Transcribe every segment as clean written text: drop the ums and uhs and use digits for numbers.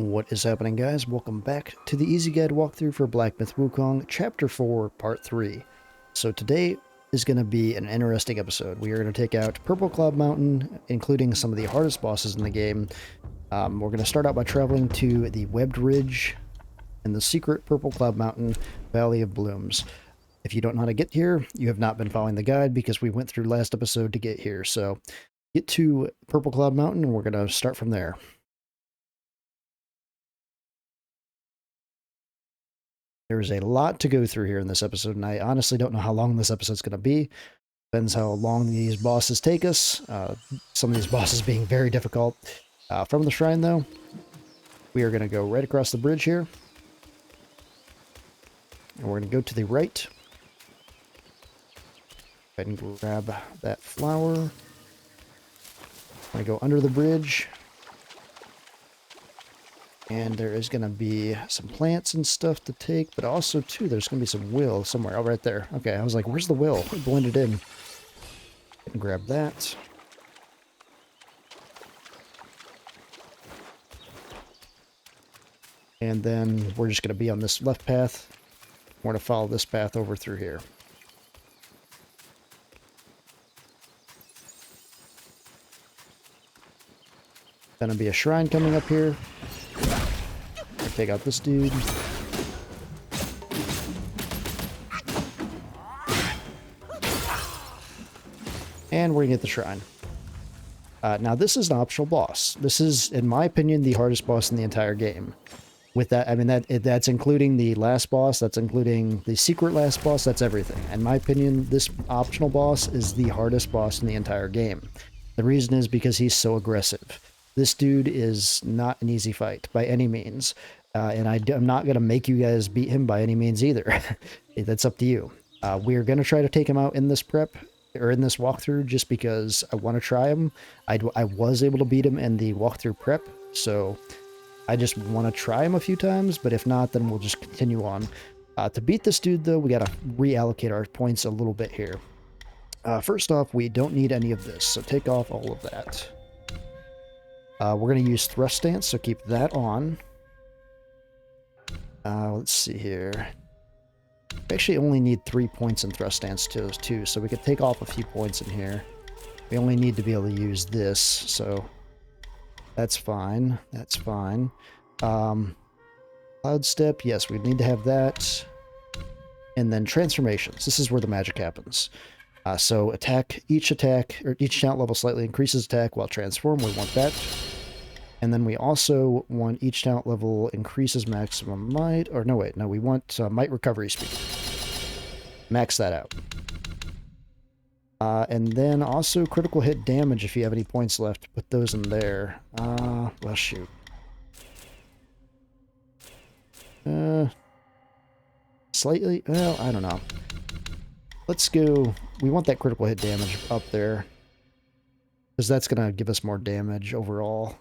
What is happening, guys? Welcome back to the Easy Guide walkthrough for Black Myth Wukong, Chapter 4, Part 3. So today is going to be an interesting episode. We are going to take out Purple Cloud Mountain, including some of the hardest bosses in the game. We're going to start out by traveling to the Webbed Ridge and the secret Purple Cloud Mountain, Valley of Blooms. If you don't know how to get here, you have not been following the guide because we went through last episode to get here. So get to Purple Cloud Mountain and we're going to start from there. There's a lot to go through here in this episode, and I honestly don't know how long this episode's going to be. Depends how long these bosses take us. Some of these bosses being very difficult. From the shrine, though, we are going to go right across the bridge here. And we're going to go to the right. Go ahead and grab that flower. I'm going to go under the bridge. And there is going to be some plants and stuff to take, but also, too, there's going to be some will somewhere. Oh, right there. Okay, I was like, where's the will? It blended in. And grab that. And then we're just going to be on this left path. We're going to follow this path over through here. Going to be a shrine coming up here. Take out this dude. And we're gonna get the shrine. Now this is an optional boss. This is, in my opinion, the hardest boss in the entire game. With that, I mean that's including the last boss, that's including the secret last boss, that's everything. In my opinion, this optional boss is the hardest boss in the entire game. The reason is because he's so aggressive. This dude is not an easy fight by any means. And I'm not going to make you guys beat him by any means either. That's up to you. We're going to try to take him out in this prep, or in this walkthrough, just because I want to try him. I was able to beat him in the walkthrough prep, so I just want to try him a few times, but if not, then we'll just continue on. To beat this dude, though, we got to reallocate our points a little bit here. First off, we don't need any of this, so take off all of that. We're going to use Thrust Stance, so keep that on. Let's see here. We actually only need 3 points in Thrust Stance too, so we could take off a few points in here. We only need to be able to use this, so that's fine. That's fine. Cloud Step, yes, we need to have that. And then Transformations. This is where the magic happens. So each talent level slightly increases attack while transform. We want that. And then we also want each talent level increases maximum might. Or no, wait. No, we want might recovery speed. Max that out. And then also critical hit damage if you have any points left. Put those in there. Well, shoot. Slightly? Well, I don't know. Let's go. We want that critical hit damage up there. Because that's going to give us more damage overall.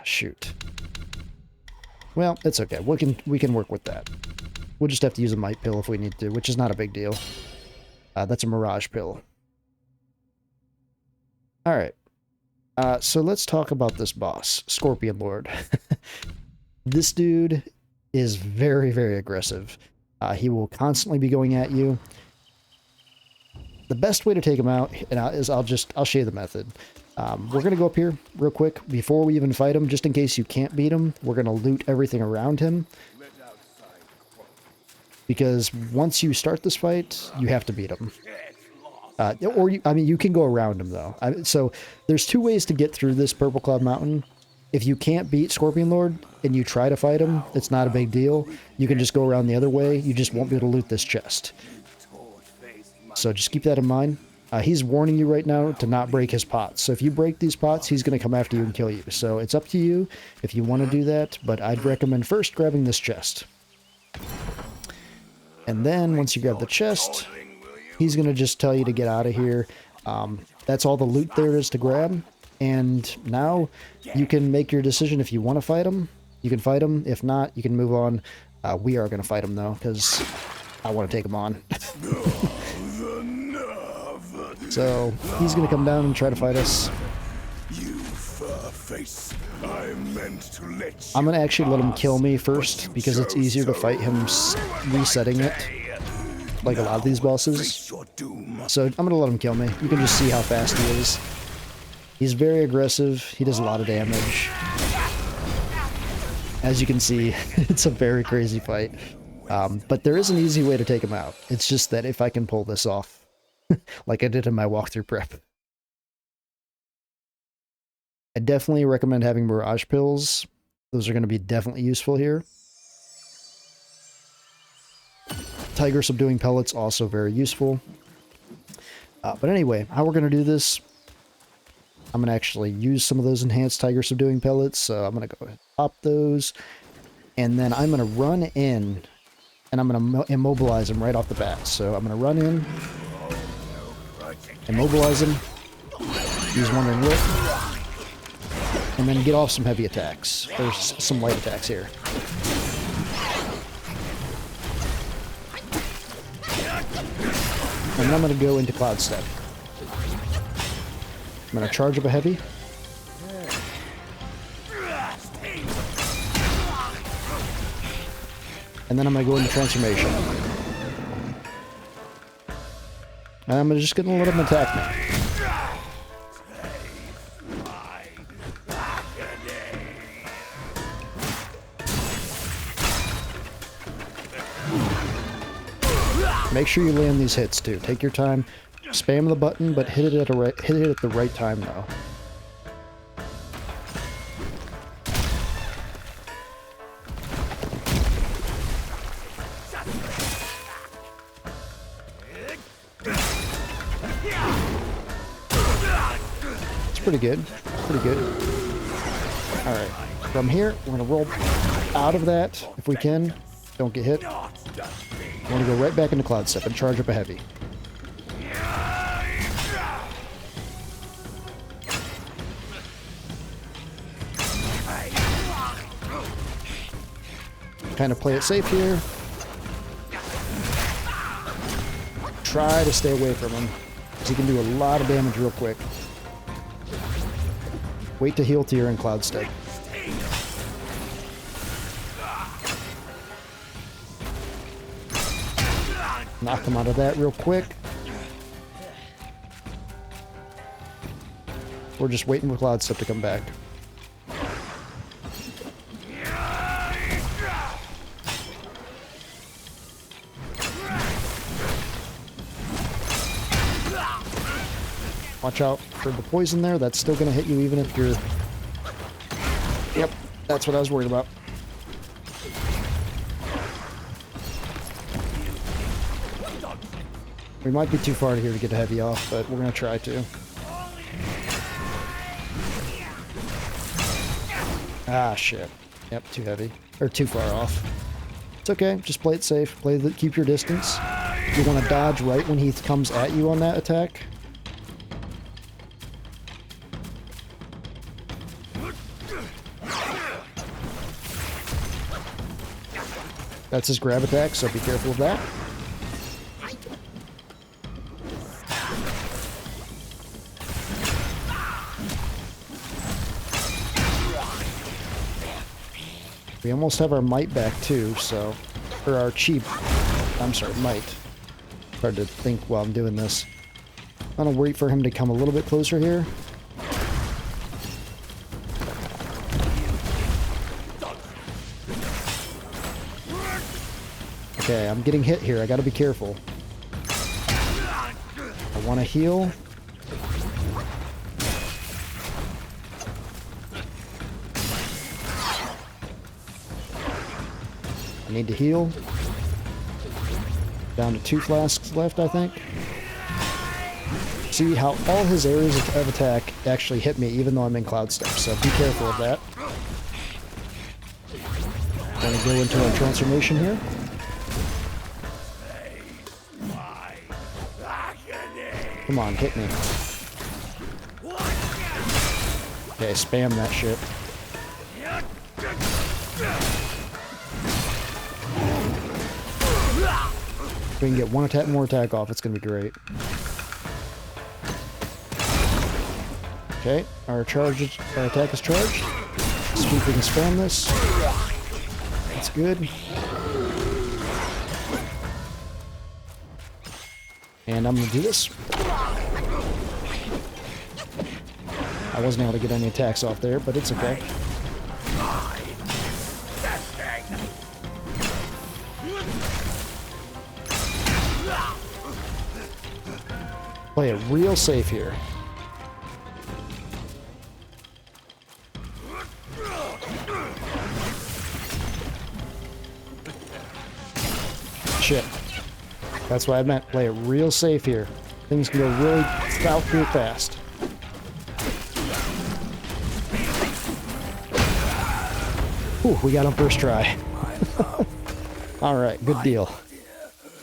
Shoot. Well, it's okay. We can work with that. We'll just have to use a might pill if we need to, which is not a big deal. That's a mirage pill. Alright. So let's talk about this boss, Scorpionlord. This dude is very, very aggressive. He will constantly be going at you. The best way to take him out is I'll show you the method. We're going to go up here real quick before we even fight him, just in case you can't beat him. We're going to loot everything around him. Because once you start this fight, you have to beat him. You can go around him, though. So there's two ways to get through this Purple Cloud Mountain. If you can't beat Scorpionlord and you try to fight him, it's not a big deal. You can just go around the other way. You just won't be able to loot this chest. So just keep that in mind. He's warning you right now to not break his pots. So if you break these pots, he's going to come after you and kill you. So it's up to you if you want to do that, but I'd recommend first grabbing this chest. And then once you grab the chest, he's going to just tell you to get out of here. That's all the loot there is to grab. And now you can make your decision if you want to fight him. You can fight him. If not, you can move on. We are going to fight him, though, because I want to take him on. So he's going to come down and try to fight us. You fur-face I'm gonna actually let him kill me first because it's easier to fight him resetting it, like a lot of these bosses. So I'm gonna let him kill me. You can just see how fast he is. He's very aggressive. He does a lot of damage. As you can see, it's a very crazy fight. But there is an easy way to take him out. It's just that if I can pull this off, like I did in my walkthrough prep. I definitely recommend having Mirage Pills. Those are going to be definitely useful here. Tiger Subduing Pellets, also very useful. But anyway, how we're going to do this, I'm going to actually use some of those enhanced Tiger Subduing Pellets. So I'm going to go ahead and pop those. And then I'm going to run in, and I'm going to immobilize him right off the bat. So I'm going to run in, immobilize him, use Wandering Whip, and then get off some heavy attacks. There's some light attacks here. And then I'm going to go into Cloud Step. I'm going to charge up a heavy. And then I'm going to go into Transformation. And I'm just going to let him attack me. Make sure you land these hits too. Take your time. Spam the button, but hit it at the right time though. It's pretty good. Pretty good. All right. From here, we're gonna roll out of that if we can. Don't get hit. I want to go right back into Cloud Step and charge up a heavy. Kind of play it safe here. Try to stay away from him, because he can do a lot of damage real quick. Wait to heal till you're in Cloud Step. Knock him out of that real quick. We're just waiting for Cloud Step to come back. Watch out for the poison there. That's still going to hit you even if you're... Yep, that's what I was worried about. We might be too far here to get a heavy off, but we're going to try to. Ah, shit. Yep, too heavy. Or too far off. It's okay. Just play it safe. Keep your distance. You want to dodge right when he comes at you on that attack. That's his grab attack, so be careful of that. We almost have our might back too, so... Or our cheap... I'm sorry, might. Hard to think while I'm doing this. I'm gonna wait for him to come a little bit closer here. Okay, I'm getting hit here. I gotta be careful. I want to heal. I need to heal. Down to 2 flasks left, I think. See how all his areas of attack actually hit me, even though I'm in Cloud Step, so be careful of that. Going to go into our transformation here. Come on, hit me. Okay, spam that shit. If we can get one more attack off, it's gonna be great. Okay, our attack is charged. See if we can spam this. That's good. And I'm going to do this. I wasn't able to get any attacks off there, but it's okay. Play it real safe here. Shit. That's what I meant. Play it real safe here. Things can go really south real fast. Ooh, we got him first try. Alright, good deal.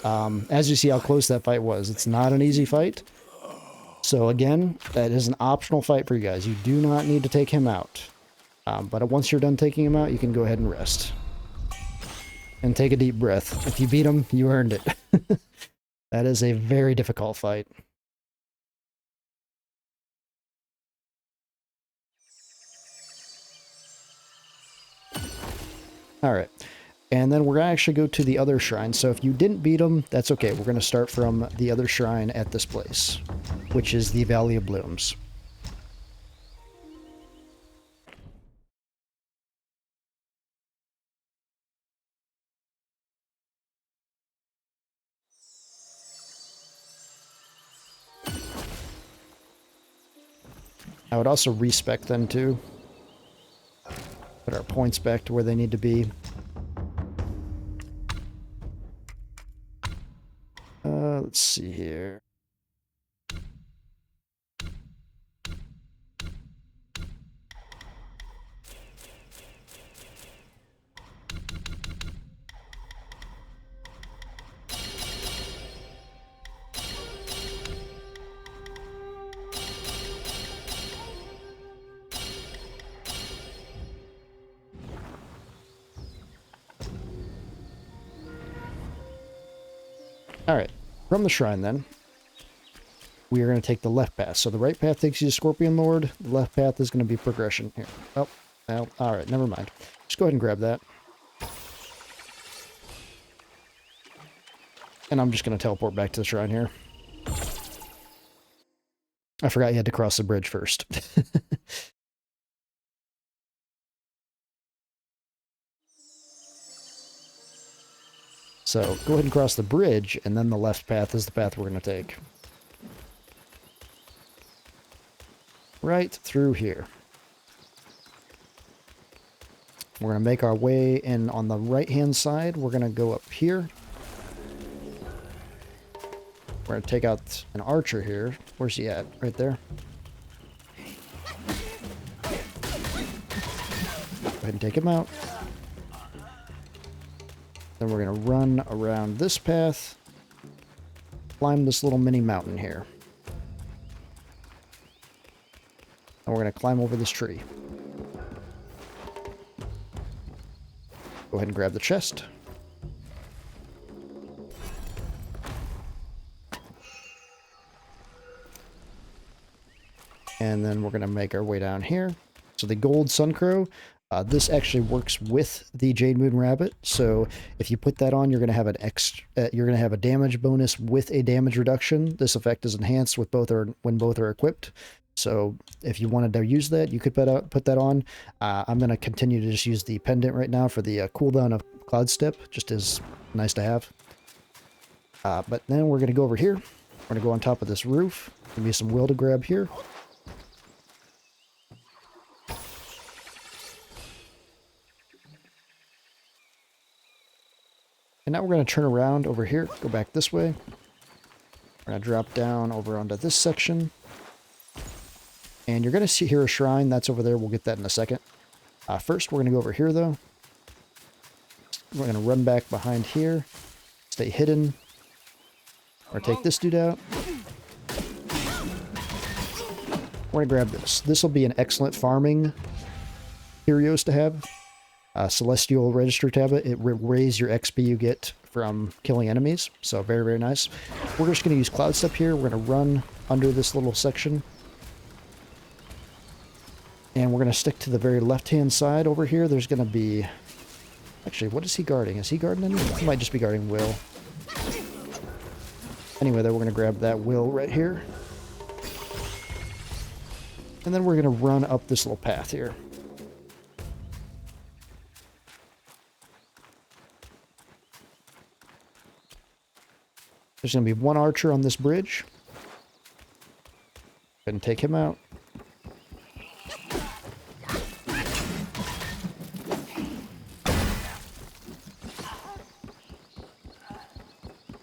As you see how close that fight was, it's not an easy fight. So again, that is an optional fight for you guys. You do not need to take him out. But once you're done taking him out, you can go ahead and rest. And take a deep breath. If you beat him, you earned it. That is a very difficult fight. Alright. And then we're going to actually go to the other shrine. So if you didn't beat them, that's okay. We're going to start from the other shrine at this place, which is the Valley of Blooms. I would also respec them too. Put our points back to where they need to be. Let's see here. Alright, from the shrine then, we are going to take the left path. So the right path takes you to Scorpionlord, the left path is going to be progression here. Oh, well, alright, never mind. Just go ahead and grab that. And I'm just going to teleport back to the shrine here. I forgot you had to cross the bridge first. So go ahead and cross the bridge, and then the left path is the path we're going to take. Right through here. We're going to make our way in on the right-hand side. We're going to go up here. We're going to take out an archer here. Where's he at? Right there. Go ahead and take him out. Then we're going to run around this path, climb this little mini mountain here. And we're going to climb over this tree. Go ahead and grab the chest. And then we're going to make our way down here. So the gold suncrow. This actually works with the Jade Moon Rabbit, so if you put that on, you're going to have an you're going to have a damage bonus with a damage reduction. This effect is enhanced with when both are equipped. So if you wanted to use that, you could put that on. I'm going to continue to just use the pendant right now for the cooldown of Cloud Step, just as nice to have. But then we're going to go over here. We're going to go on top of this roof. Give me some will to grab here. And now we're going to turn around over here, go back this way. We're going to drop down over onto this section. And you're going to hear a shrine. That's over there. We'll get that in a second. First, we're going to go over here, though. We're going to run back behind here. Stay hidden. Or take this dude out. We're going to grab this. This will be an excellent farming curios to have. Celestial Register tablet. It will raise your XP you get from killing enemies. So very, very nice. We're just going to use Cloud Step here. We're going to run under this little section. And we're we're going to stick to the very left-hand side over here. There's going to be... Actually, what is he guarding? Is he guarding anything? He might just be guarding Will. Anyway, then we're going to grab that Will right here. And then we're going to run up this little path here. There's going to be one archer on this bridge. Go ahead and take him out.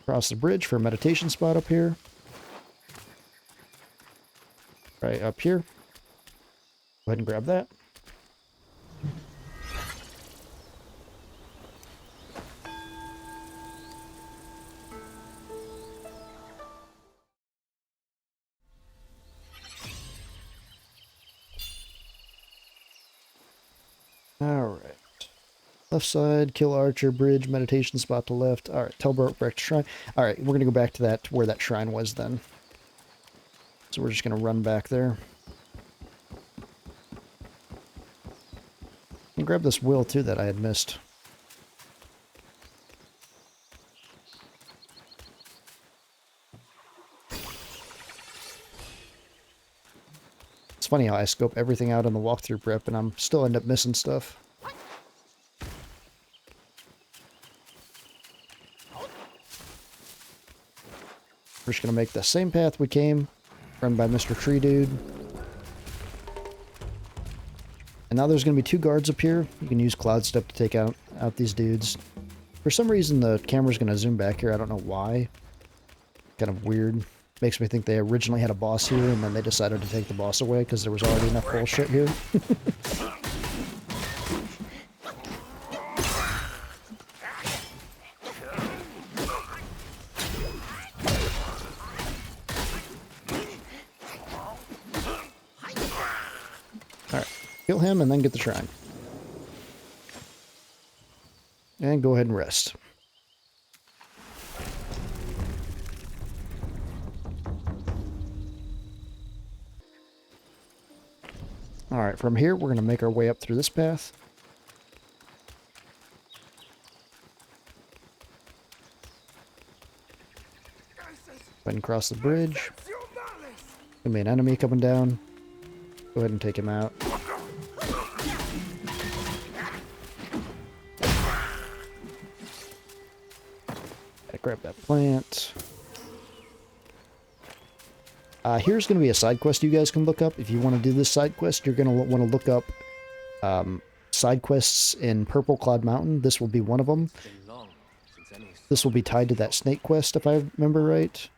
Cross the bridge for a meditation spot up here. Right up here. Go ahead and grab that. Alright. Left side, kill archer, bridge, meditation spot to left. Alright, tell Brokeback shrine. Alright, we're going to go back to that, where that shrine was then. So we're just going to run back there. And grab this Will too that I had missed. It's funny how I scope everything out in the walkthrough prep and I'm still end up missing stuff. We're just going to make the same path we came, run by Mr. Tree Dude. And now there's going to be two guards up here. You can use Cloud Step to take out these dudes. For some reason the camera's going to zoom back here. I don't know why. Kind of weird. Makes me think they originally had a boss here and then they decided to take the boss away because there was already enough bullshit here. Kill him and then get the shrine. And go ahead and rest. Alright, from here we're going to make our way up through this path. Go ahead and cross the bridge. Gonna be an enemy coming down. Go ahead and take him out. Grab that plant. Here's going to be a side quest you guys can look up. If you want to do this side quest, you're going to want to look up side quests in Purple Cloud Mountain. This will be one of them. This will be tied to that snake quest, if I remember right.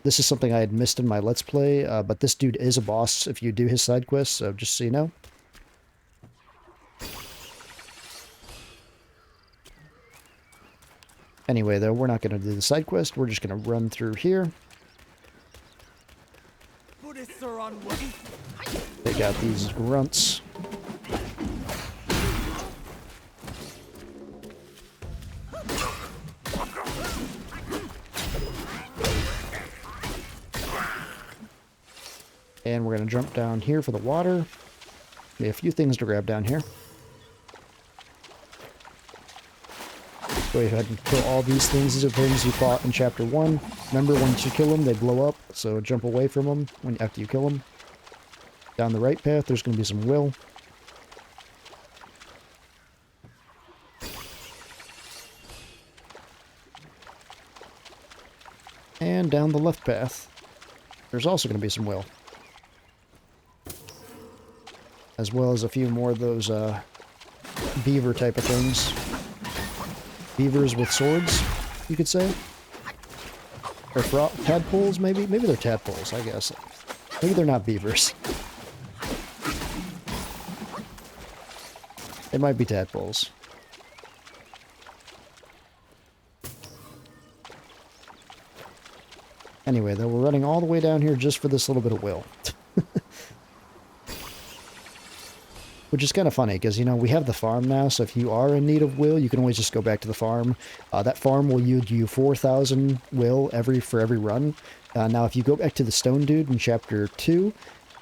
This is something I had missed in my Let's Play, but this dude is a boss if you do his side quests, so just so you know. Anyway, though, we're not going to do the side quest. We're just going to run through here. Take out these grunts. And we're going to jump down here for the water. We have a few things to grab down here. Go ahead and kill all these things. These are things you fought in Chapter 1. Remember, once you kill them, they blow up, so jump away from them after you kill them. Down the right path, there's going to be some Will. And down the left path, there's also going to be some Will. As well as a few more of those beaver type of things. Beavers with swords, you could say. Or tadpoles, maybe? Maybe they're tadpoles, I guess. Maybe they're not beavers. They might be tadpoles. Anyway, though, we're running all the way down here just for this little bit of Will. Which is kind of funny, because, you know, we have the farm now, so if you are in need of Will, you can always just go back to the farm. That farm will yield you 4,000 Will for every run. Now, if you go back to the Stone Dude in Chapter 2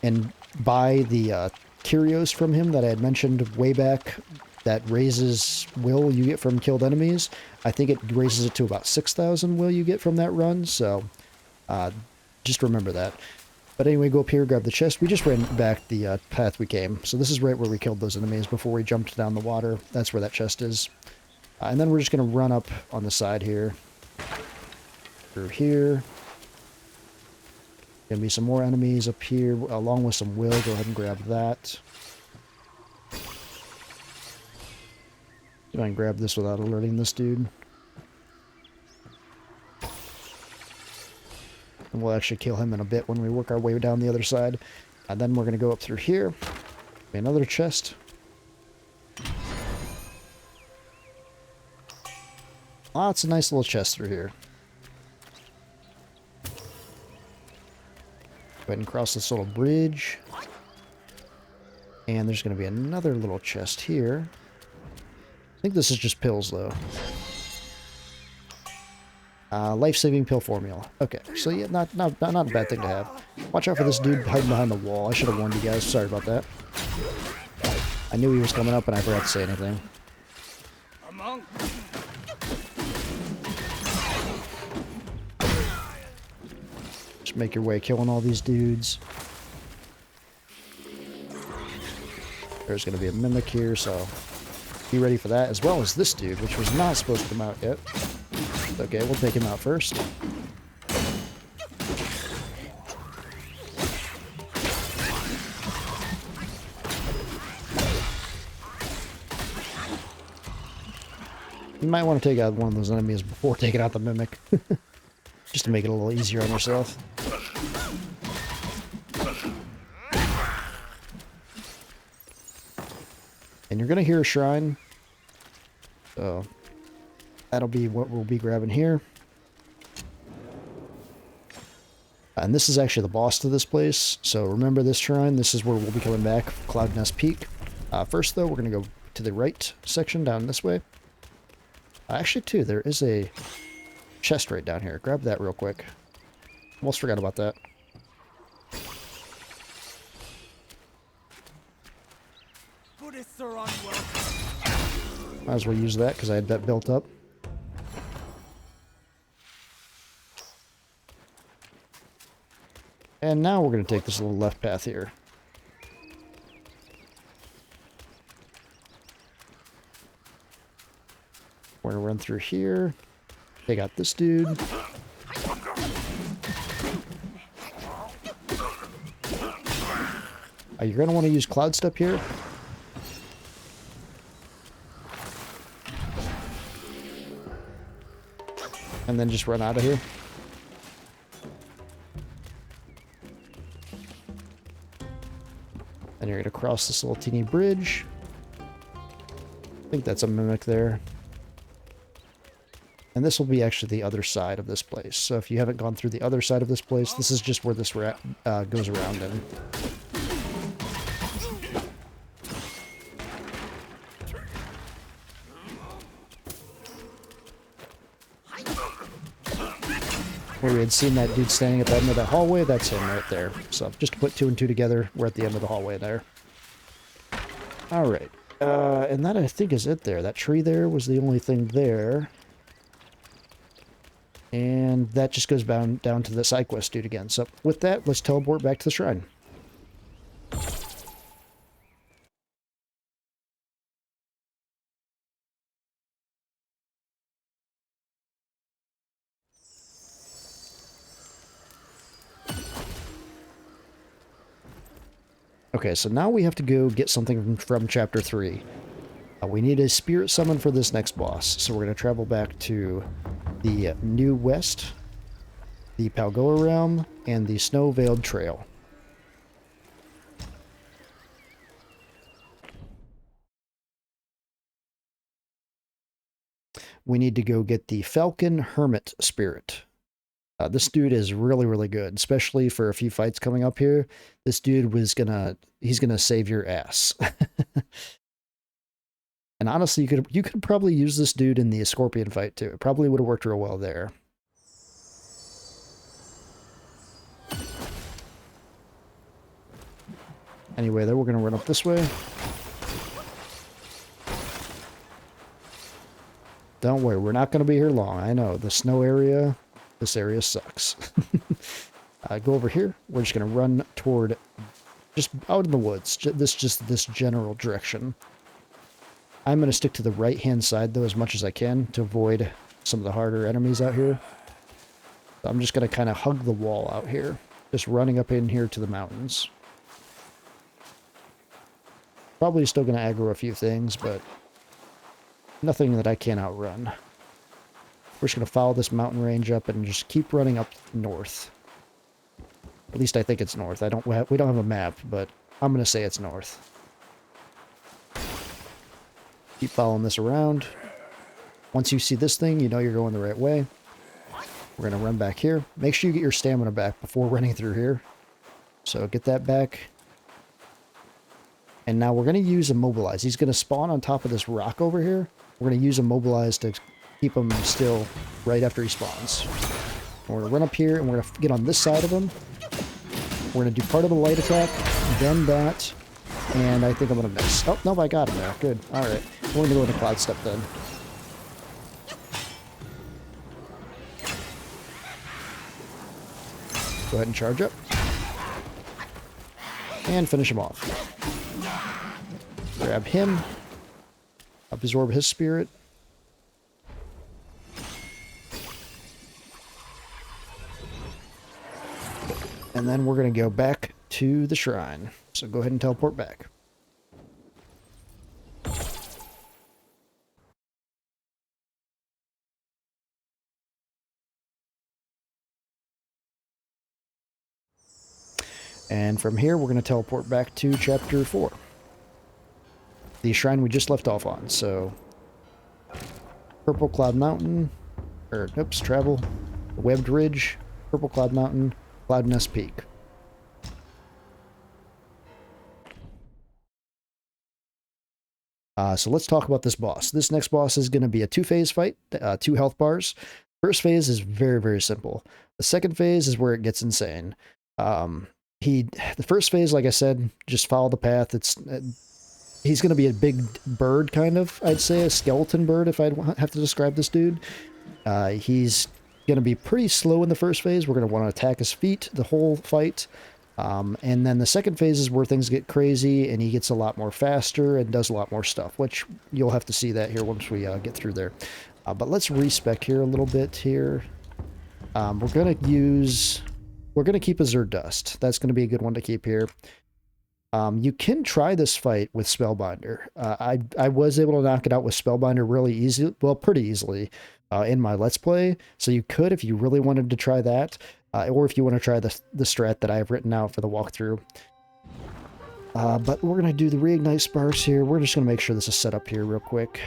and buy the curios from him that I had mentioned way back that raises will you get from killed enemies. I think it raises it to about 6,000 will you get from that run, so just remember that. But anyway, go up here, grab the chest. We just ran back the path we came. So this is right where we killed those enemies before we jumped down the water. That's where that chest is. And then we're just going to run up on the side here. Through here. Gonna be some more enemies up here, along with some will. Go ahead and grab that. See if I can grab this without alerting this dude. And we'll actually kill him in a bit when we work our way down the other side. And then we're going to go up through here. Another chest. Ah, it's a nice little chest through here. Go ahead and cross this little bridge. And there's going to be another little chest here. I think this is just pills, though. Life-saving pill formula. Okay, so yeah, not a bad thing to have. Watch out for this dude hiding behind the wall. I should have warned you guys. Sorry about that. I knew he was coming up, and I forgot to say anything. Just make your way killing all these dudes. There's going to be a mimic here, so be ready for that, as well as this dude, which was not supposed to come out yet. Okay, we'll take him out first. You might want to take out one of those enemies before taking out the mimic. Just to make it a little easier on yourself. And you're going to hear a shrine. So that'll be what we'll be grabbing here. And this is actually the boss to this place. So remember this shrine. This is where we'll be coming back. Cloud Nest Peak. First, though, we're going to go to the right section down this way. Actually, too, there is a chest right down here. Grab that real quick. Almost forgot about that. Might as well use that because I had that built up. And now we're going to take this little left path here. We're going to run through here. Take out this dude. You're going to want to use Cloud Step here. And then just run out of here. And you're going to cross this little teeny bridge. I think that's a mimic there. And this will be actually the other side of this place. So if you haven't gone through the other side of this place, this is just where this goes around in. Where we had seen that dude standing at the end of that hallway, that's him right there. So just to put two and two together, we're at the end of the hallway there. Alright. And that I think is it there. That tree there was the only thing there. And that just goes down to the side quest dude again. So with that, let's teleport back to the shrine. Okay, so now we have to go get something from Chapter 3. We need a spirit summon for this next boss. So we're going to travel back to the New West, the Palgoa Realm, and the Snow-Veiled Trail. We need to go get the Falcon Hermit Spirit. This dude is really, really good, especially for a few fights coming up here. This dude he's gonna save your ass. And honestly, you could probably use this dude in the Scorpion fight too. It probably would have worked real well there. Anyway, then we're going to run up this way. Don't worry, we're not going to be here long. I know, the snow area, this area sucks. Go over here. We're just going to run toward, just out in the woods, just this general direction. I'm going to stick to the right-hand side, though, as much as I can to avoid some of the harder enemies out here. So I'm just going to kind of hug the wall out here, just running up in here to the mountains. Probably still going to aggro a few things, but nothing that I can't outrun. We're just going to follow this mountain range up and just keep running up north. At least I think it's north. We don't have a map, but I'm going to say it's north. Keep following this around. Once you see this thing, you know you're going the right way. We're going to run back here. Make sure you get your stamina back before running through here. So get that back. And now we're going to use Immobilize. He's going to spawn on top of this rock over here. We're going to use Immobilize to keep him still right after he spawns. And we're going to run up here and we're going to get on this side of him. We're going to do part of the light attack, then that, and I think I'm going to miss. Oh, no, I got him there. Good. All right. We're going to go into Cloud Step then. Go ahead and charge up. And finish him off. Grab him. Absorb his spirit. And then we're going to go back to the shrine. So go ahead and teleport back. And from here, we're going to teleport back to Chapter 4. The shrine we just left off on. So, Purple Cloud Mountain, or, oops, travel, Webbed Ridge, Purple Cloud Mountain, Cloud Nest Peak. So let's talk about this boss. This next boss is going to be a two-phase fight, 2 health bars. First phase is very, very simple. The second phase is where it gets insane. The first phase, like I said, just follow the path. He's going to be a big bird, kind of, I'd say, a skeleton bird, if I'd have to describe this dude. He's going to be pretty slow in the first phase. We're going to want to attack his feet the whole fight. And then the second phase is where things get crazy, and he gets a lot more faster and does a lot more stuff, which you'll have to see that here once we get through there. But let's respec here a little bit here. We're going to keep Azure Dust. That's going to be a good one to keep here. You can try this fight with Spellbinder. I was able to knock it out with Spellbinder really easy, well, pretty easily in my Let's Play. So you could, if you really wanted to try that, or if you want to try the strat that I have written out for the walkthrough. But we're going to do the Reignite Sparks here. We're just going to make sure this is set up here real quick.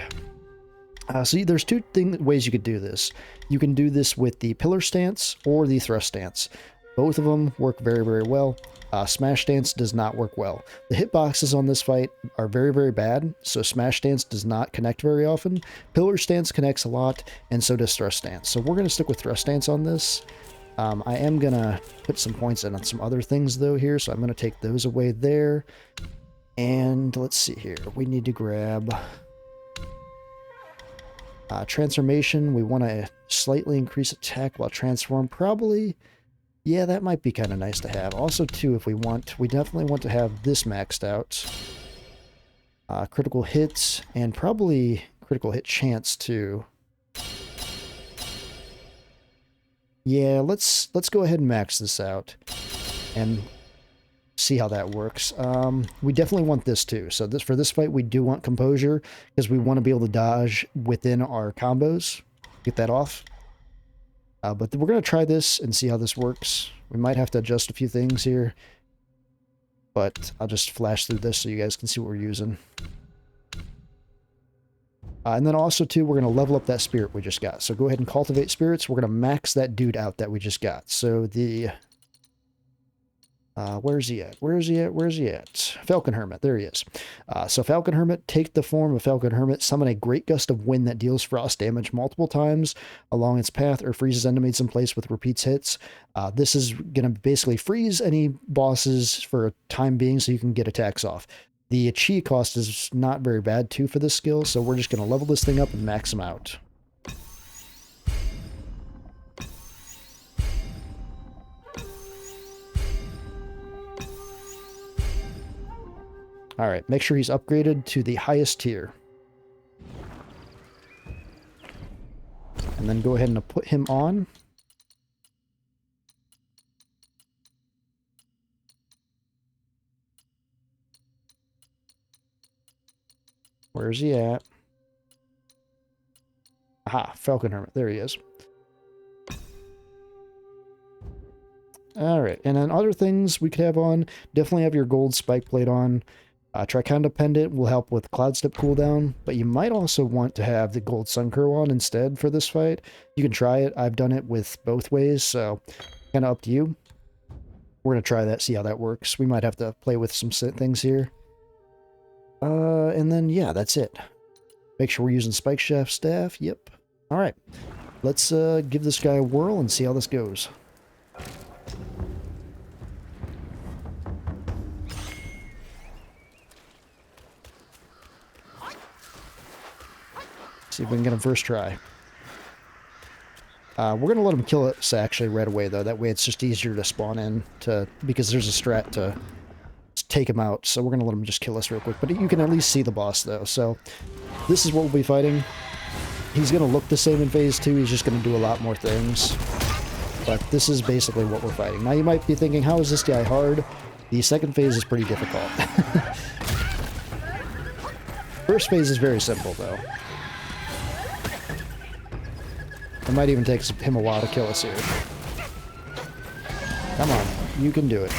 So there's two ways you could do this. You can do this with the Pillar Stance or the Thrust Stance. Both of them work very, very well. Smash Stance does not work well. The hitboxes on this fight are very, very bad, so Smash Stance does not connect very often. Pillar Stance connects a lot, and so does Thrust Stance. So we're going to stick with Thrust Stance on this. I am going to put some points in on some other things, though, here, so I'm going to take those away there. And let's see here. We need to grab Transformation. We want to slightly increase attack while transform. Probably... yeah, that might be kind of nice to have. Also, too, if we definitely want to have this maxed out. Critical hits, and probably critical hit chance, too. Yeah, let's go ahead and max this out. And see how that works. We definitely want this, too. So for this fight, we do want Composure, because we want to be able to dodge within our combos. Get that off. But we're going to try this and see how this works. We might have to adjust a few things here. But I'll just flash through this so you guys can see what we're using. And then also, too, we're going to level up that spirit we just got. So go ahead and cultivate spirits. We're going to max that dude out that we just got. So the Where's he at? Where's he at? Where's he at? Falcon Hermit. There he is. So Falcon Hermit, take the form of Falcon Hermit, summon a great gust of wind that deals frost damage multiple times along its path or freezes enemies in place with repeats hits. This is going to basically freeze any bosses for a time being so you can get attacks off. The chi cost is not very bad too for this skill, so we're just going to level this thing up and max him out. All right, make sure he's upgraded to the highest tier. And then go ahead and put him on. Where's he at? Aha, Falcon Hermit. There he is. All right, and then other things we could have on, definitely have your gold spike plate on. Triconda Pendant will help with Cloud Step cooldown, but you might also want to have the Gold Sun Curl on instead for this fight. You can try it. I've done it with both ways, so kind of up to you. We're going to try that, see how that works. We might have to play with some things here. And then, yeah, that's it. Make sure we're using Spike Shaft Staff. Yep. All right. Let's give this guy a whirl and see how this goes. See if we can get him first try. We're going to let him kill us actually right away, though. That way it's just easier to spawn in, because there's a strat to take him out. So we're going to let him just kill us real quick. But you can at least see the boss, though. So this is what we'll be fighting. He's going to look the same in Phase 2. He's just going to do a lot more things. But this is basically what we're fighting. Now you might be thinking, how is this guy hard? The second phase is pretty difficult. First phase is very simple, though. It might even take him a while to kill us here. Come on, you can do it.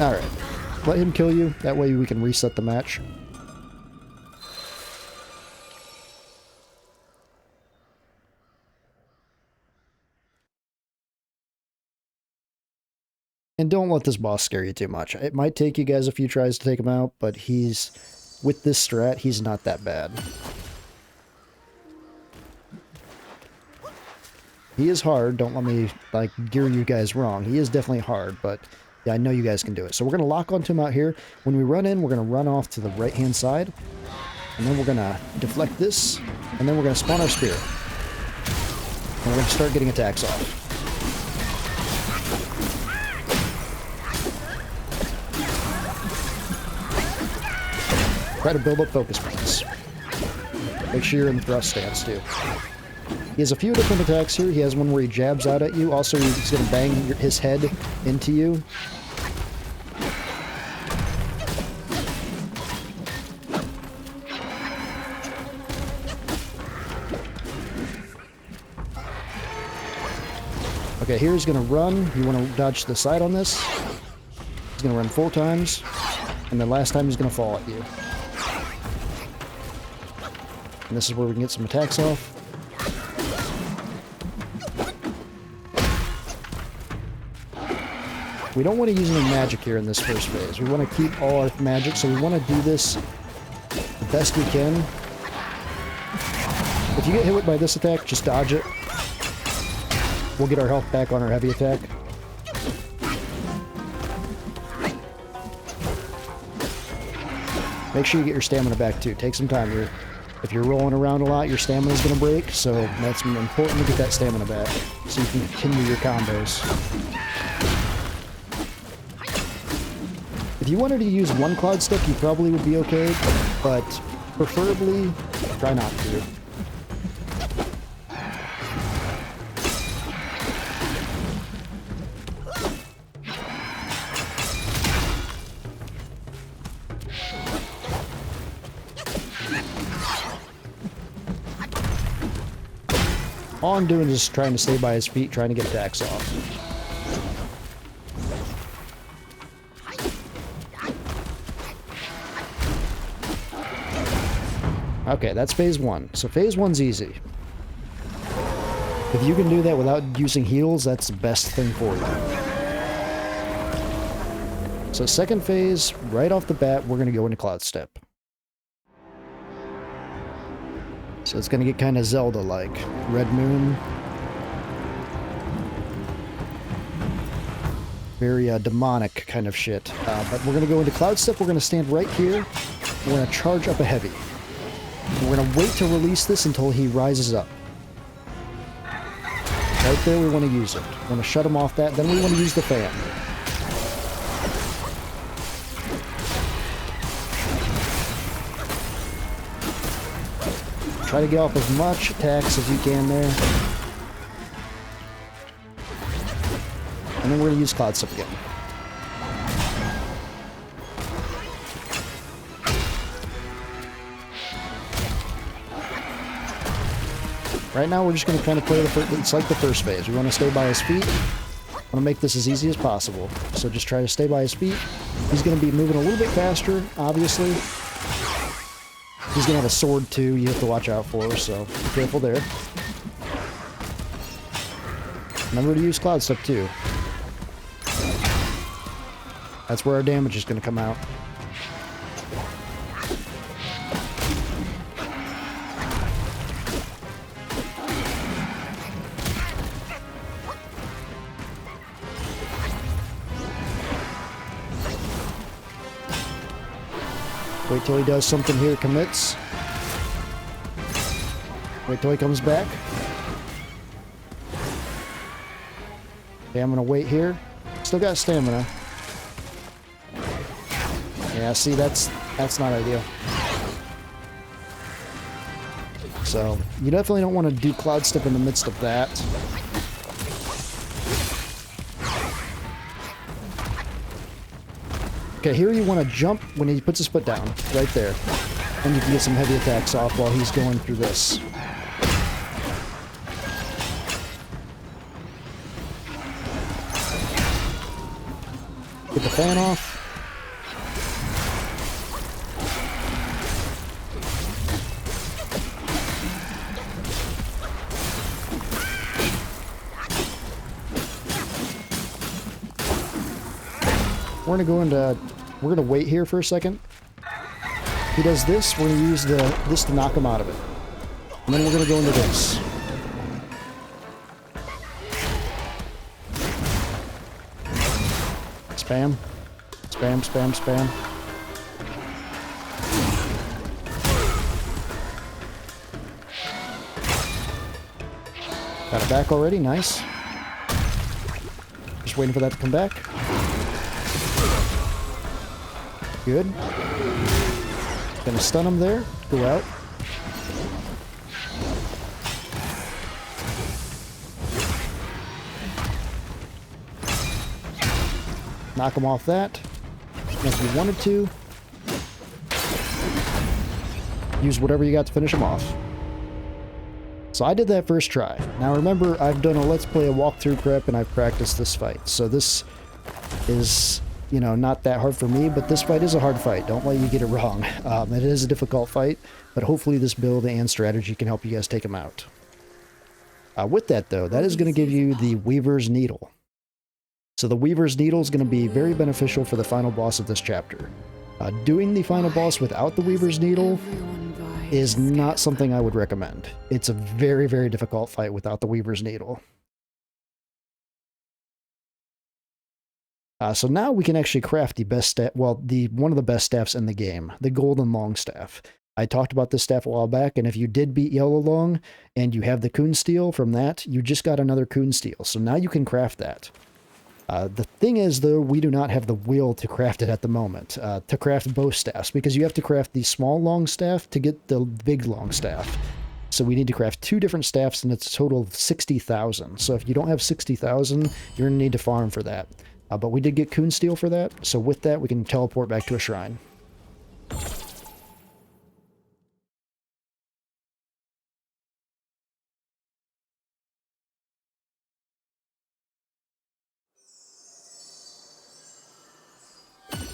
Alright, let him kill you, that way we can reset the match. And don't let this boss scare you too much. It might take you guys a few tries to take him out, but with this strat, he's not that bad. He is hard, don't let me, gear you guys wrong. He is definitely hard, but yeah, I know you guys can do it. So we're going to lock onto him out here. When we run in, we're going to run off to the right-hand side, and then we're going to deflect this, and then we're going to spawn our spear. And we're going to start getting attacks off. Try to build up focus points. Make sure you're in the thrust stance, too. He has a few different attacks here. He has one where he jabs out at you. Also, he's going to bang his head into you. Okay, here he's going to run. You want to dodge to the side on this. He's going to run 4 times. And then last time he's going to fall at you. And this is where we can get some attacks off. We don't want to use any magic here in this first phase. We want to keep all our magic, so we want to do this the best we can. If you get hit by this attack, just dodge it. We'll get our health back on our heavy attack. Make sure you get your stamina back too. Take some time. If you're rolling around a lot, your stamina is going to break, so that's important to get that stamina back so you can continue your combos. If you wanted to use one Cloud Step, you probably would be okay, but preferably try not to. All I'm doing is just trying to stay by his feet, trying to get attacks off. Okay, that's phase 1. So phase 1's easy. If you can do that without using heals, that's the best thing for you. So second phase, right off the bat, we're going to go into Cloud Step. So it's going to get kind of Zelda-like. Red Moon. Very demonic kind of shit. But we're going to go into Cloud Step. We're going to stand right here. We're going to charge up a heavy. We're going to wait to release this until he rises up. Right there, we want to use it. We want to shut him off that. Then we want to use the fan. Try to get off as much attacks as you can there. And then we're going to use Cloud Step again. Right now, we're just going to kind of play the first... It's like the first phase. We want to stay by his feet. I want to make this as easy as possible. So just try to stay by his feet. He's going to be moving a little bit faster, obviously. He's going to have a sword, too, you have to watch out for, so be careful there. Remember to use Cloud Step, too. That's where our damage is going to come out. Wait till he does something here, commits. Wait till he comes back. Okay, I'm gonna wait here. Still got stamina. Yeah, see, that's not ideal. So, you definitely don't want to do Cloud Step in the midst of that. Okay, here you want to jump when he puts his foot down, right there. And you can get some heavy attacks off while he's going through this. Get the fan off. We're gonna go into... We're gonna wait here for a second. He does this, we're gonna use this to knock him out of it. And then we're gonna go into this. Spam. Spam, spam, spam. Got it back already, nice. Just waiting for that to come back. Good. Gonna stun him there. Go out. Knock him off that. And if you wanted to, use whatever you got to finish him off. So I did that first try. Now remember, I've done a Let's Play a walkthrough prep and I've practiced this fight. So this is... you know, not that hard for me, but this fight is a hard fight. Don't let you get it wrong. It is a difficult fight, but hopefully this build and strategy can help you guys take him out. With that, though, that is going to give you the Weaver's Needle. So the Weaver's Needle is going to be very beneficial for the final boss of this chapter. Doing the final boss without the Weaver's Needle is not something I would recommend. It's a very, very difficult fight without the Weaver's Needle. So now we can actually craft the best staff, well, one of the best staffs in the game, the Golden Long Staff. I talked about this staff a while back, and if you did beat Yellow Long, and you have the Coon Steel from that, you just got another Coon Steel. So now you can craft that. The thing is, though, we do not have the will to craft it at the moment, to craft both staffs, because you have to craft the small long staff to get the big long staff. So we need to craft 2 different staffs, and it's a total of 60,000. So if you don't have 60,000, you're going to need to farm for that. But we did get Coon Steel for that, so with that we can teleport back to a shrine.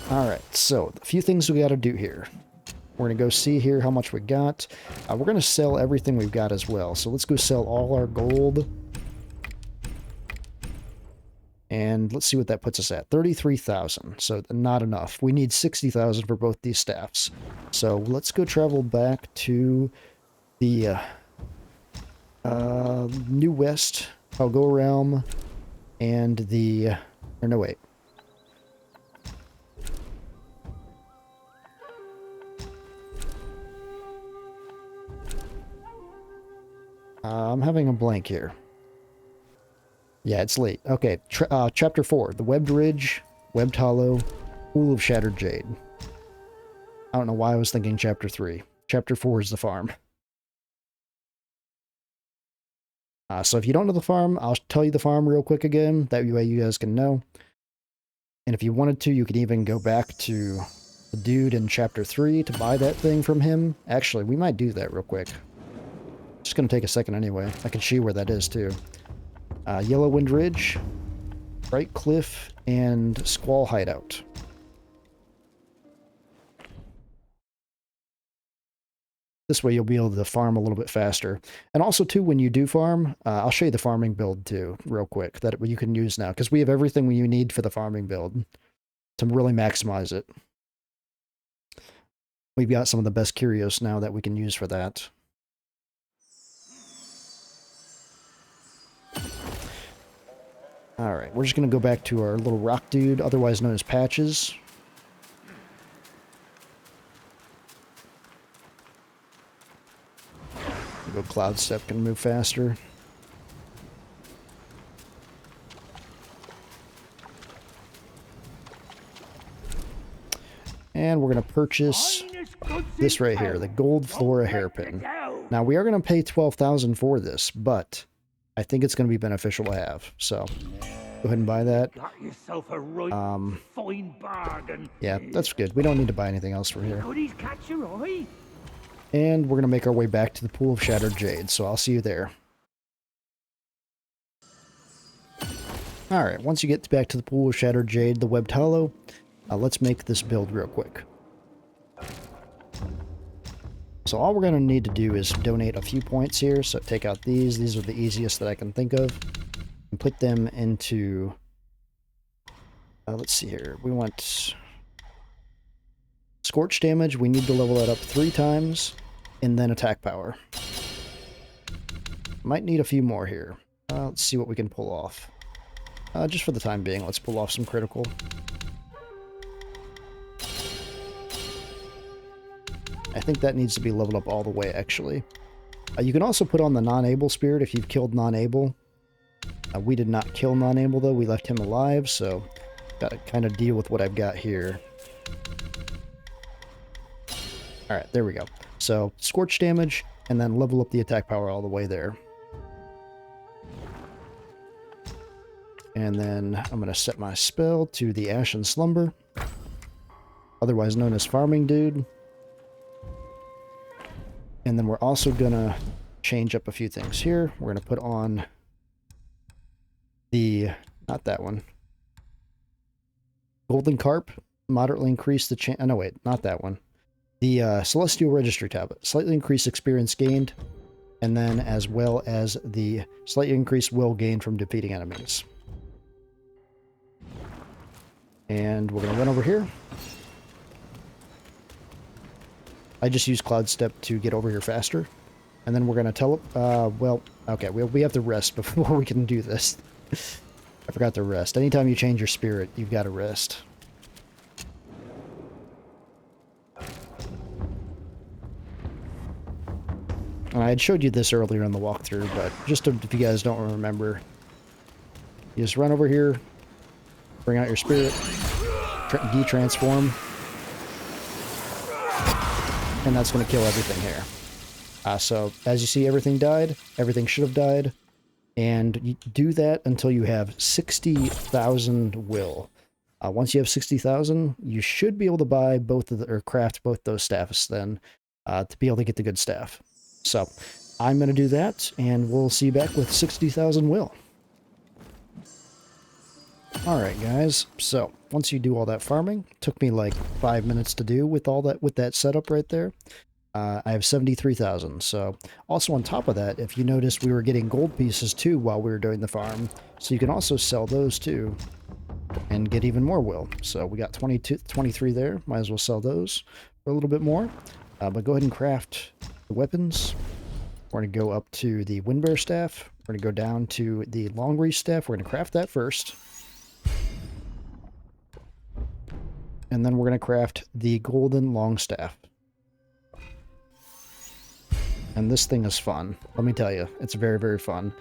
Alright, so a few things we gotta do here. We're going to go see here how much we got. We're going to sell everything we've got as well. So let's go sell all our gold. And let's see what that puts us at. 33,000. So not enough. We need 60,000 for both these staffs. So let's go travel back to the New West, Palgo Realm, and the... or no, wait. I'm having a blank here. Yeah, it's late. Okay, Chapter 4. The Webbed Ridge, Webbed Hollow, Pool of Shattered Jade. I don't know why I was thinking Chapter 3. Chapter 4 is the farm. So if you don't know the farm, I'll tell you the farm real quick again. That way you guys can know. And if you wanted to, you could even go back to the dude in Chapter 3 to buy that thing from him. Actually, we might do that real quick. Just going to take a second anyway. I can see where that is too. Yellowwind Ridge, Bright Cliff, and Squall Hideout. This way you'll be able to farm a little bit faster. And also too, when you do farm, I'll show you the farming build too, real quick, that you can use now. Because we have everything you need for the farming build to really maximize it. We've got some of the best curios now that we can use for that. Alright, we're just going to go back to our little rock dude, otherwise known as Patches. Go Cloud Step, can move faster. And we're going to purchase this right here, the Gold Flora Hairpin. Now, we are going to pay 12,000 for this, but I think it's going to be beneficial to have, so go ahead and buy that. Yeah, that's good. We don't need to buy anything else from here. And we're going to make our way back to the Pool of Shattered Jade, so I'll see you there. Alright, once you get back to the Pool of Shattered Jade, the Webbed Hollow, let's make this build real quick. So all we're going to need to do is donate a few points here. So take out these. These are the easiest that I can think of. And put them into... let's see here. We want... Scorch damage. We need to level that up 3 times. And then attack power. Might need a few more here. Let's see what we can pull off. Just for the time being, let's pull off some critical. I think that needs to be leveled up all the way, actually. You can also put on the non-able spirit if you've killed non-able. We did not kill non-able, though. We left him alive, so got to kind of deal with what I've got here. Alright, there we go. So, scorch damage, and then level up the attack power all the way there. And then I'm going to set my spell to the Ashen Slumber, otherwise known as Farming Dude. And then we're also going to change up a few things here. We're going to put on the, not that one, Golden Carp, moderately increase the chance, oh no wait, not that one. The Celestial Registry Tablet, slightly increased experience gained, and then as well as the slightly increased will gained from defeating enemies. And we're going to run over here. I just use Cloud Step to get over here faster. And then we're going to well, okay, we have to rest before we can do this. I forgot to rest. Anytime you change your spirit, you've got to rest. And I had showed you this earlier in the walkthrough, but just if you guys don't remember, you just run over here, bring out your spirit, de-transform, and that's going to kill everything here. So, as you see, everything died. Everything should have died. And you do that until you have 60,000 will. Once you have 60,000, you should be able to buy both of the, or craft both those staffs then, to be able to get the good staff. So, I'm going to do that, and we'll see you back with 60,000 will. Alright guys, so once you do all that farming, took me like 5 minutes to do with all that, with that setup right there. I have 73,000, so also on top of that, if you notice, we were getting gold pieces too while we were doing the farm, so you can also sell those too and get even more will. So we got 23 there, might as well sell those for a little bit more. But go ahead and craft the weapons. We're going to go up to the Windbear Staff. We're going to go down to the Long Reach Staff. We're going to craft that first. And then we're going to craft the Golden Long Staff. And this thing is fun. Let me tell you, it's very, very fun.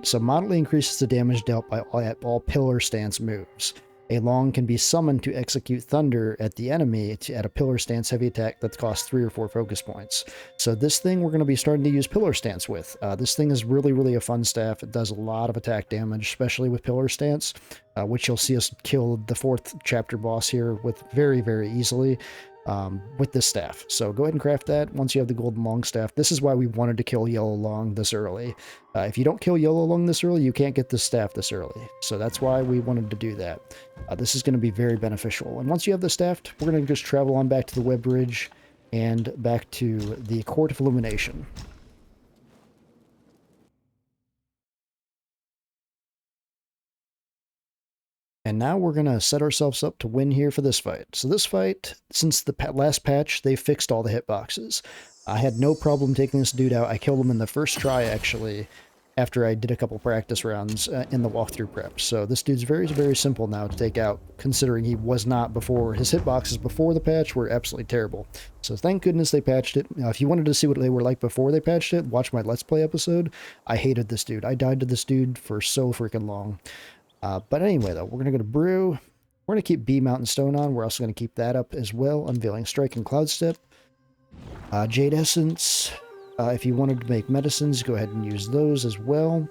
So moderately increases the damage dealt by all pillar stance moves. A long can be summoned to execute thunder at the enemy at a pillar stance heavy attack that costs 3 or 4 focus points. So this thing we're going to be starting to use pillar stance with. This thing is really, really a fun staff. It does a lot of attack damage, especially with pillar stance, which you'll see us kill the 4th chapter boss here with very, very easily. With this staff. So go ahead and craft that once you have the golden long staff. This is why we wanted to kill yellow long this early. If you don't kill yellow long this early, you can't get this staff this early. So that's why we wanted to do that. This is going to be very beneficial. And once you have the staff, we're going to just travel on back to the web bridge and back to the Court of Illumination. And now we're going to set ourselves up to win here for this fight. So this fight, since the last patch, they fixed all the hitboxes. I had no problem taking this dude out. I killed him in the first try, actually, after I did a couple practice rounds in the walkthrough prep. So this dude's very, very simple now to take out, considering he was not before. His hitboxes before the patch were absolutely terrible. So thank goodness they patched it. Now, if you wanted to see what they were like before they patched it, watch my Let's Play episode. I hated this dude. I died to this dude for so freaking long. But anyway, though, we're going to go to Brew. We're going to keep B Mountain Stone on. We're also going to keep that up as well. Unveiling Strike and Cloud Step. Jade Essence. If you wanted to make medicines, go ahead and use those as well.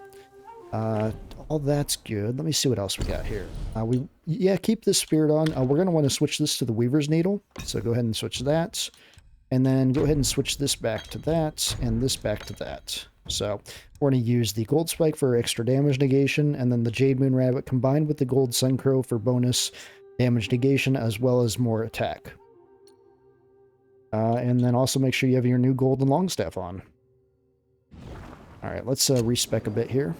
All that's good. Let me see what else we got here. Keep this Spirit on. We're going to want to switch this to the Weaver's Needle. So go ahead and switch that. And then go ahead and switch this back to that, and this back to that. So we're going to use the Gold Spike for extra damage negation, and then the Jade Moon Rabbit combined with the Gold Suncrow for bonus damage negation, as well as more attack. And then also make sure you have your new Golden Longstaff on. Alright, let's respec a bit here.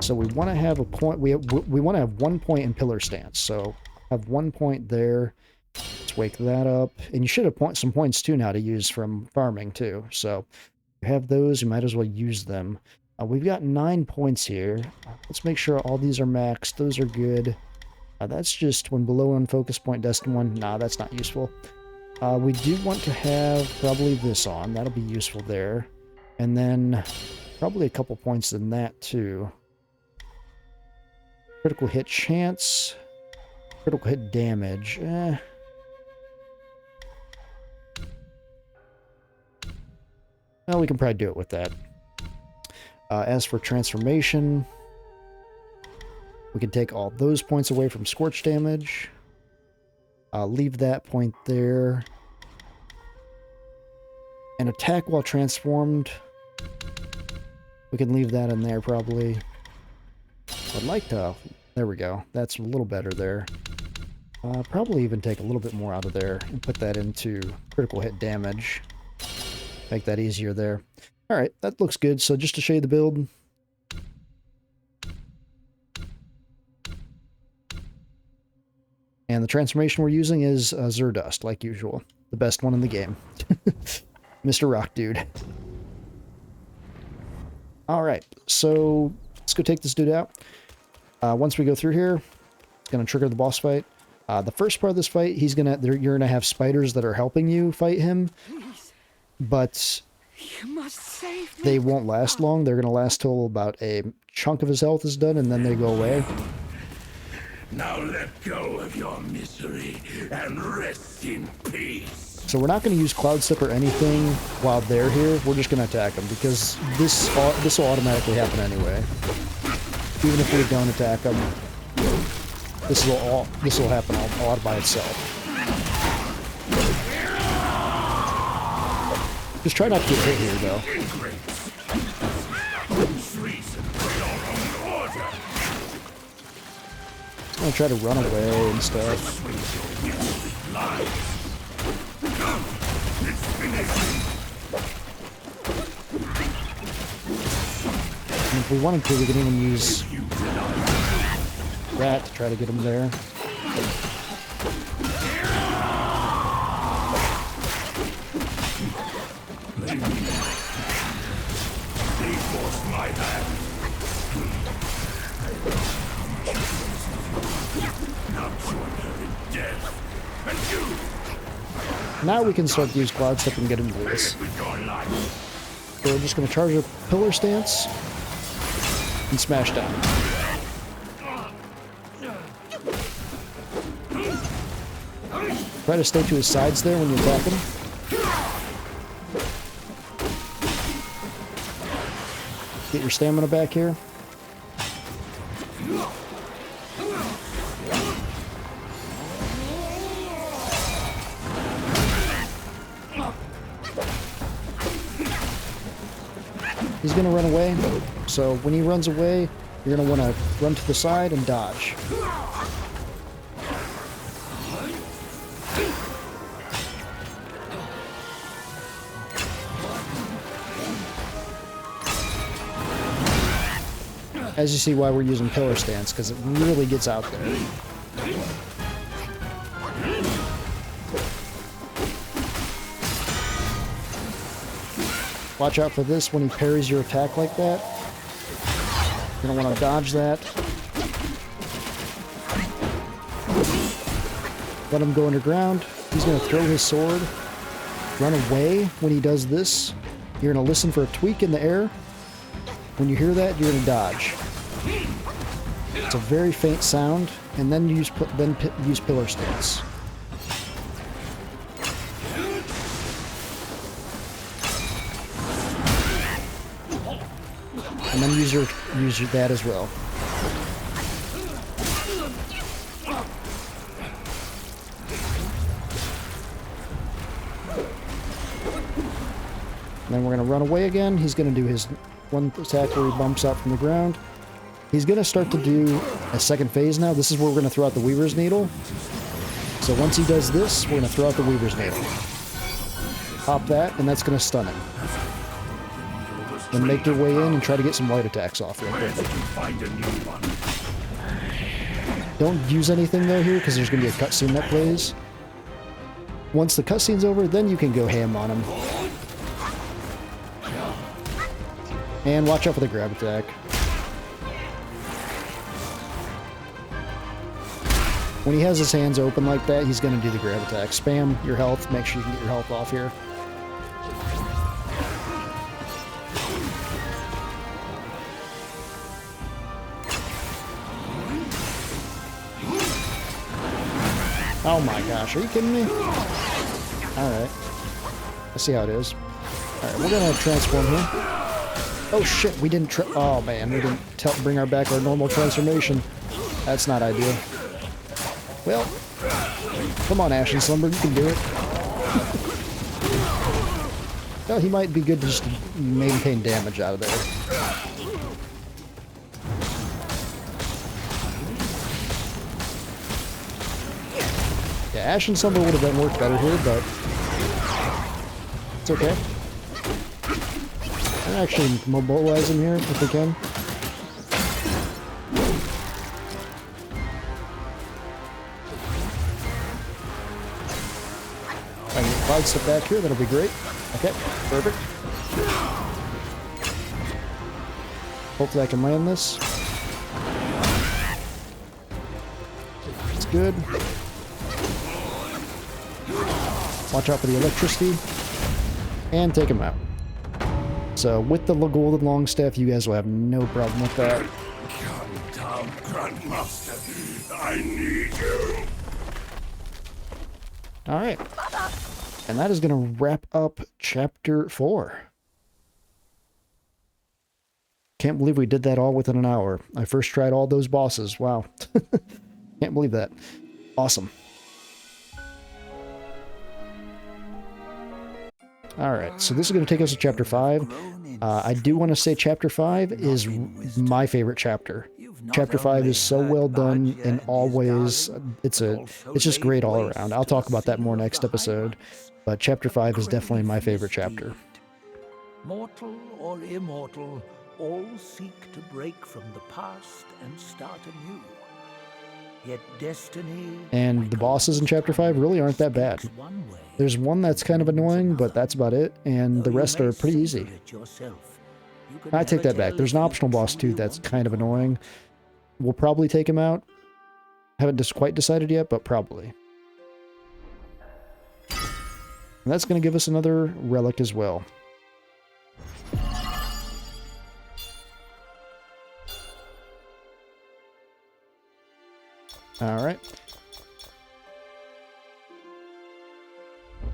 So we want to have a point, we want to have 1 point in pillar stance, so have 1 point there. Let's wake that up. And you should have some points too now to use from farming too. So you have those, you might as well use them. We've got 9 points here. Let's make sure all these are maxed. Those are good. That's just when below on focus point, Destined One. Nah, that's not useful. We do want to have probably this on. That'll be useful there. And then probably a couple points in that too. Critical hit chance. Critical hit damage. Well, we can probably do it with that. As for transformation, we can take all those points away from scorch damage. Leave that point there. And attack while transformed. We can leave that in there probably. I'd like to... There we go. That's a little better there. Probably even take a little bit more out of there and put that into critical hit damage. Make that easier there. Alright, that looks good. So just to show you the build. And the transformation we're using is Zerdust, like usual. The best one in the game. Mr. Rock Dude. Alright, so let's go take this dude out. Once we go through here, it's going to trigger the boss fight. The first part of this fight, you're going to have spiders that are helping you fight him. But you must save me. They won't last long. They're going to last till about a chunk of his health is done, and then they go away. Now let go of your misery and rest in peace. So we're not going to use Cloud Step or anything while they're here. We're just going to attack them because this will automatically happen anyway. Even if we don't attack them, this will happen all by itself. Just try not to get hit here, though. gonna try to run away and stuff. And if we wanted to, we could even use that to try to get him there. Now we can start to use Cloud Step and get into this. So we're just going to charge a pillar stance and smash down. Try to stay to his sides there when you attack him. Get your stamina back here. He's going to run away, so when he runs away, you're going to want to run to the side and dodge. As you see why we're using pillar stance, because it really gets out there. Watch out for this when he parries your attack like that. You're going to want to dodge that. Let him go underground. He's going to throw his sword. Run away when he does this. You're going to listen for a tweak in the air. When you hear that, you're going to dodge. It's a very faint sound, and then use pillar stance. And then use that as well. And then we're going to run away again. He's going to do his one attack where he bumps out from the ground. He's going to start to do a second phase now. This is where we're going to throw out the Weaver's Needle. So once he does this, we're going to throw out the Weaver's Needle. Pop that, and that's going to stun him. Then make your way in and try to get some light attacks off real quick. Don't use anything though here, because there's going to be a cutscene that plays. Once the cutscene's over, then you can go ham on him. And watch out for the grab attack. When he has his hands open like that, he's going to do the grab attack. Spam your health. Make sure you can get your health off here. Oh my gosh, are you kidding me? Alright. I see how it is. Alright, we're gonna transform here. Oh shit, we didn't oh man, we didn't bring our back our normal transformation. That's not ideal. Well, come on Ashen Slumber, you can do it. Well, he might be good to just maintain damage out of there. Yeah, Ashen Slumber would have worked better here, but it's okay. I'll actually mobilize him here if we can. I can Cloud Step back here, that'll be great. Okay, perfect. Hopefully I can land this. It's good. Watch out for the electricity. And take him out. So with the golden long staff, you guys will have no problem with that. Come down, Grandmaster. I need you. Alright. And that is going to wrap up Chapter 4. Can't believe we did that all within an hour. I first tried all those bosses. Wow. Can't believe that. Awesome. Alright, so this is going to take us to Chapter 5. I do want to say Chapter 5 is my favorite chapter. Chapter 5 is so well done in all ways. It's just great all around. I'll talk about that more next episode, but Chapter 5 is definitely my favorite chapter. Mortal or immortal, all seek to break from the past and start anew. Yet destiny... And the bosses in Chapter 5 really aren't that bad. There's one that's kind of annoying, but that's about it, and the rest are pretty easy. I take that back. There's an optional boss too that's kind of annoying. We'll probably take him out. Haven't just quite decided yet, but probably. And that's going to give us another relic as well. Alright.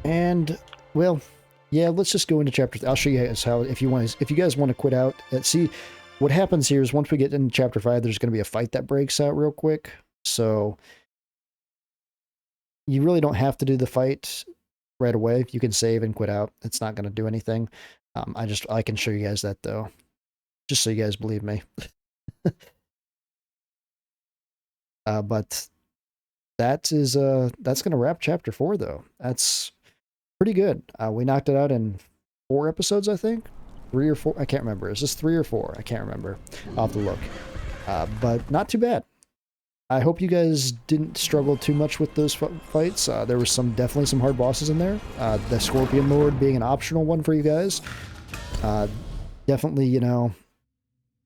And, well, yeah, let's just go into chapter. I'll show you guys how, if you guys want to quit out. See, what happens here is once we get into chapter 5, there's going to be a fight that breaks out real quick. So, you really don't have to do the fight right away. You can save and quit out. It's not going to do anything. I can show you guys that, though. Just so you guys believe me. But that's going to wrap chapter 4, though. That's pretty good. We knocked it out in 4 episodes, I think. 3 or 4. I can't remember. Is this 3 or 4? I can't remember. I'll have to look. But not too bad. I hope you guys didn't struggle too much with those fights. There was definitely some hard bosses in there. The Scorpionlord being an optional one for you guys. Definitely,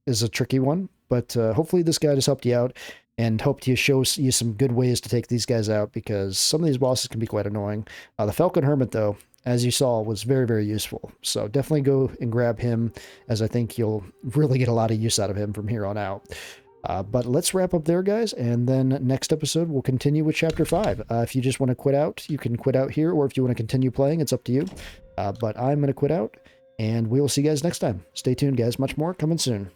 is a tricky one. But hopefully this guide has helped you out. And hope to show you some good ways to take these guys out, because some of these bosses can be quite annoying. The Falcon Hermit, though, as you saw, was very, very useful. So definitely go and grab him, as I think you'll really get a lot of use out of him from here on out. But let's wrap up there, guys, and then next episode we'll continue with Chapter 5. If you just want to quit out, you can quit out here, or if you want to continue playing, it's up to you. But I'm going to quit out, and we will see you guys next time. Stay tuned, guys. Much more coming soon.